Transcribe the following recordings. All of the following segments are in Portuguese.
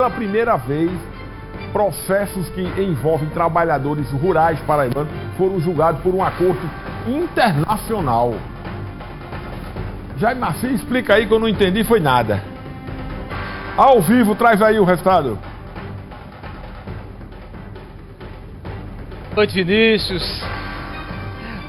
Pela primeira vez, processos que envolvem trabalhadores rurais paraibanos foram julgados por uma corte internacional. Jaime Marcinho, explica aí que eu não entendi, foi nada. Ao vivo, traz aí o resultado. Boa noite, Vinícius.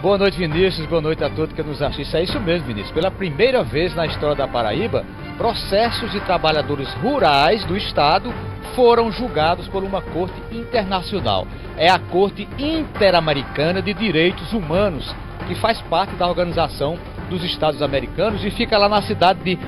Boa noite, Vinícius. Boa noite a todos que nos assistem. É isso mesmo, Vinícius. Pela primeira vez na história da Paraíba, processos de trabalhadores rurais do estado foram julgados por uma corte internacional. É a Corte Interamericana de Direitos Humanos, que faz parte da Organização dos Estados Americanos e fica lá na cidade de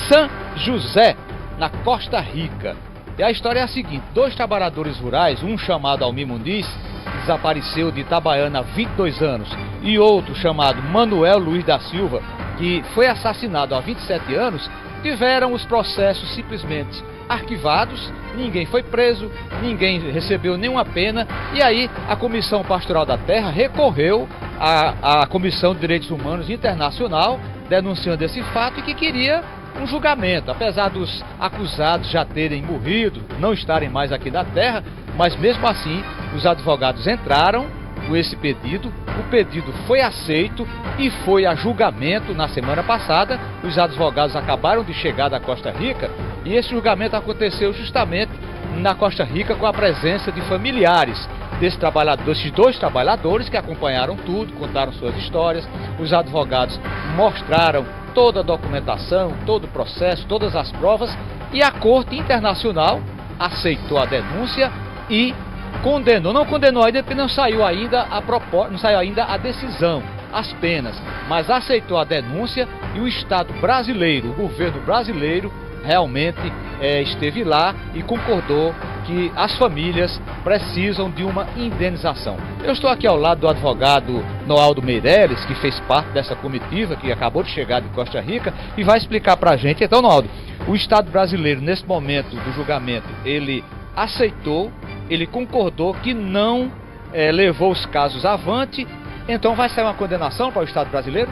San José, na Costa Rica. E a história é a seguinte: dois trabalhadores rurais, um chamado Almir Muniz, que desapareceu de Itabaiana há 22 anos, e outro chamado Manuel Luiz da Silva, que foi assassinado há 27 anos, tiveram os processos simplesmente arquivados, ninguém foi preso, ninguém recebeu nenhuma pena, e aí a Comissão Pastoral da Terra recorreu à Comissão de Direitos Humanos Internacional, denunciando esse fato e que queria um julgamento. Apesar dos acusados já terem morrido, não estarem mais aqui na Terra, mas mesmo assim os advogados entraram com esse pedido, o pedido foi aceito e foi a julgamento na semana passada. Os advogados acabaram de chegar da Costa Rica e esse julgamento aconteceu justamente na Costa Rica com a presença de familiares desses dois trabalhadores que acompanharam tudo, contaram suas histórias. Os advogados mostraram toda a documentação, todo o processo, todas as provas, e a Corte Internacional aceitou a denúncia e condenou. Não condenou ainda porque não saiu ainda a decisão, as penas, mas aceitou a denúncia e o Estado brasileiro, o governo brasileiro, realmente esteve lá e concordou que as famílias precisam de uma indenização. Eu estou aqui ao lado do advogado Noaldo Meireles, que fez parte dessa comitiva, que acabou de chegar de Costa Rica, e vai explicar para a gente. Então, Noaldo, o Estado brasileiro, nesse momento do julgamento, ele aceitou, ele concordou que não levou os casos avante, então vai sair uma condenação para o Estado brasileiro?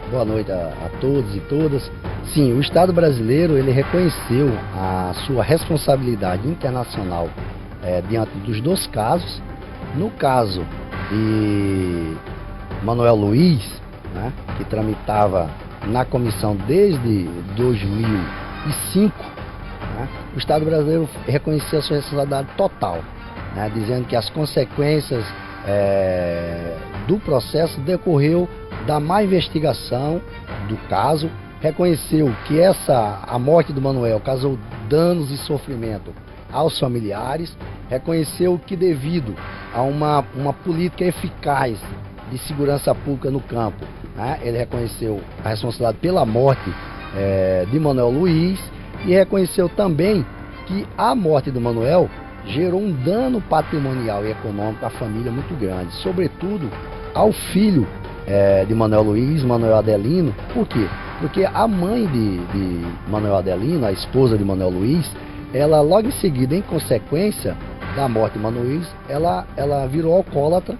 Boa noite a todos e todas. Sim, o Estado brasileiro ele reconheceu a sua responsabilidade internacional diante dos dois casos. No caso de Manuel Luiz, né, que tramitava na comissão desde 2005, né, o Estado brasileiro reconheceu a sua responsabilidade total, né, dizendo que as consequências do processo decorreu da má investigação do caso, reconheceu que a morte do Manuel causou danos e sofrimento aos familiares, reconheceu que devido a uma política eficaz de segurança pública no campo, né, ele reconheceu a responsabilidade pela morte de Manuel Luiz e reconheceu também que a morte do Manuel gerou um dano patrimonial e econômico à família muito grande, sobretudo ao filho de Manuel Luiz, Manuel Adelino. Por quê? Porque a mãe de Manuel Adelino, a esposa de Manuel Luiz, ela logo em seguida, em consequência da morte de Manuel Luiz, ela virou alcoólatra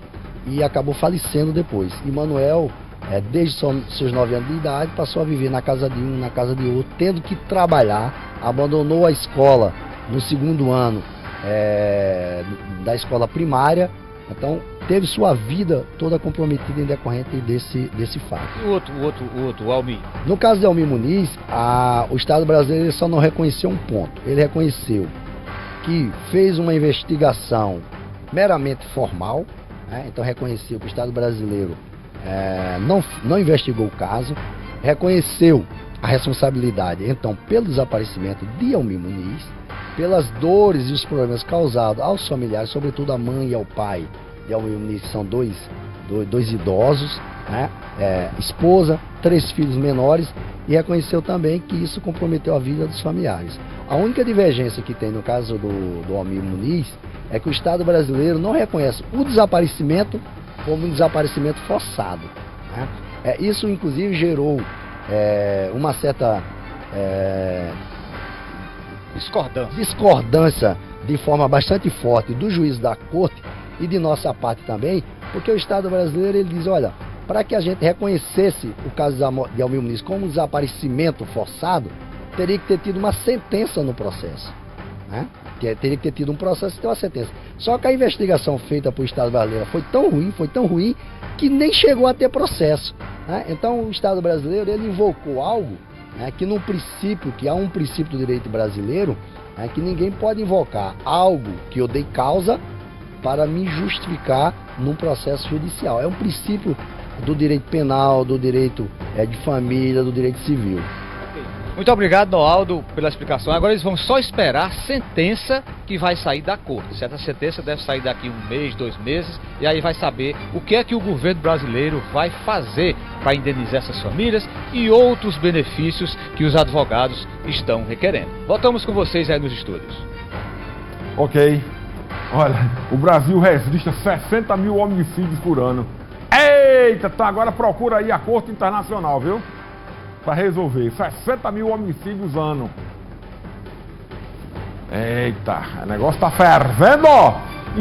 e acabou falecendo depois. E Manuel, desde seus 9 anos de idade, passou a viver na casa de um, na casa de outro, tendo que trabalhar, abandonou a escola no segundo ano da escola primária. Então teve sua vida toda comprometida em decorrente desse fato. E o outro, o Almir? No caso de Almir Muniz, o Estado brasileiro só não reconheceu um ponto. Ele reconheceu que fez uma investigação meramente formal, né? Então reconheceu que o Estado brasileiro não investigou o caso, reconheceu a responsabilidade, então, pelo desaparecimento de Almir Muniz, pelas dores e os problemas causados aos familiares, sobretudo a mãe e ao pai de Almir Muniz, que são dois idosos, né? Esposa, 3 filhos menores, e reconheceu também que isso comprometeu a vida dos familiares. A única divergência que tem no caso do Almir Muniz é que o Estado brasileiro não reconhece o desaparecimento como um desaparecimento forçado, né? Isso, inclusive, gerou uma certa discordância de forma bastante forte do juiz da corte e de nossa parte também, porque o Estado brasileiro ele diz: olha, para que a gente reconhecesse o caso de Almir Muniz como um desaparecimento forçado, teria que ter tido uma sentença no processo, né? Teria que ter tido um processo e ter uma sentença. Só que a investigação feita por Estado brasileiro foi tão ruim, que nem chegou a ter processo, né? Então o Estado brasileiro, ele invocou algo, né, que há um princípio do direito brasileiro, né, que ninguém pode invocar algo que eu dei causa para me justificar num processo judicial. É um princípio do direito penal, do direito de família, do direito civil. Muito obrigado, Noaldo, pela explicação. Agora eles vão só esperar a sentença que vai sair da corte. Certa sentença deve sair daqui 1 mês, 2 meses, e aí vai saber o que é que o governo brasileiro vai fazer para indenizar essas famílias e outros benefícios que os advogados estão requerendo. Voltamos com vocês aí nos estúdios. Ok. Olha, o Brasil registra 60 mil homicídios por ano. Eita, então agora procura aí a Corte Internacional, viu? Para resolver. 60 mil homicídios ano. Eita, o negócio tá fervendo!